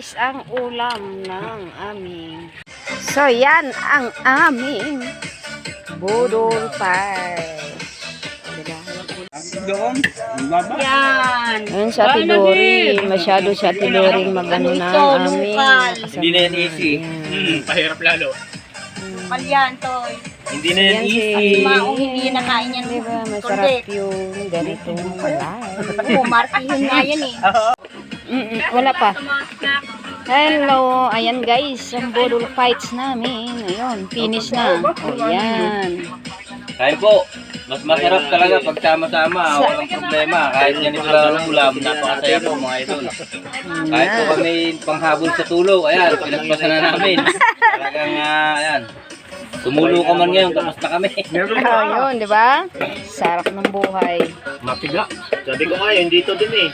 guys ang ulam ng aming. So yan ang aming budol pie. Doon, baba. Yan. Ayun si Ate Lori. Masyado si Ate Lori magano na ang aming. Hindi na yan easy. Pahirap lalo. Palyan, toy. Hindi na yan Yan si... easy. Maong hindi nakain yan. Diba, masarap yung ganitong palay. Oo, martihin nga yan eh. Wala pa. Hello, ayan guys, ang budol fights namin. Ayun, finish na. O yan. Kain po. Mas masarap talaga pag sama-sama. Walang problema. Kahit ganito lang ang ulam. Napakasaya po mga idol. Kahit po kami panghabol sa tulog. Ayan, pinagpasan na namin. Talagang, ayan. Tumulo ka man ngayon, tapos na kami. Ayun, di ba? Sarap ng buhay. Mapiga. Sabi ko nga yun, dito din eh.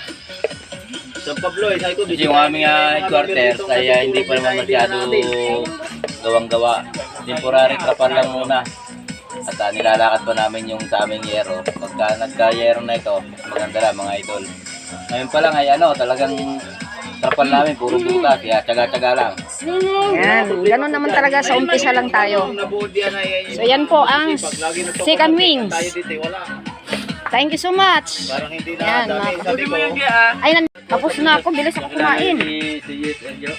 San Pablo, sabi ko dito. Yung aming headquarters ay hindi pa naman masyado gawang-gawa. Temporary trapan lang muna. At nilalakad pa namin yung sa aming yero. Pagka nagka-yero na ito, maganda lang mga idol. Ngayon pa lang ay talagang trapan namin, puro butas. Kaya tsaga-tsaga lang. Yan, ganun naman talaga sa umpisa lang tayo. So yan po ang second wings. Thank you so much. Parang hindi Yan, na dami. mga Sabi ko, Ay, tapos na ako, bilis ako kumain. Si Yes and Joe.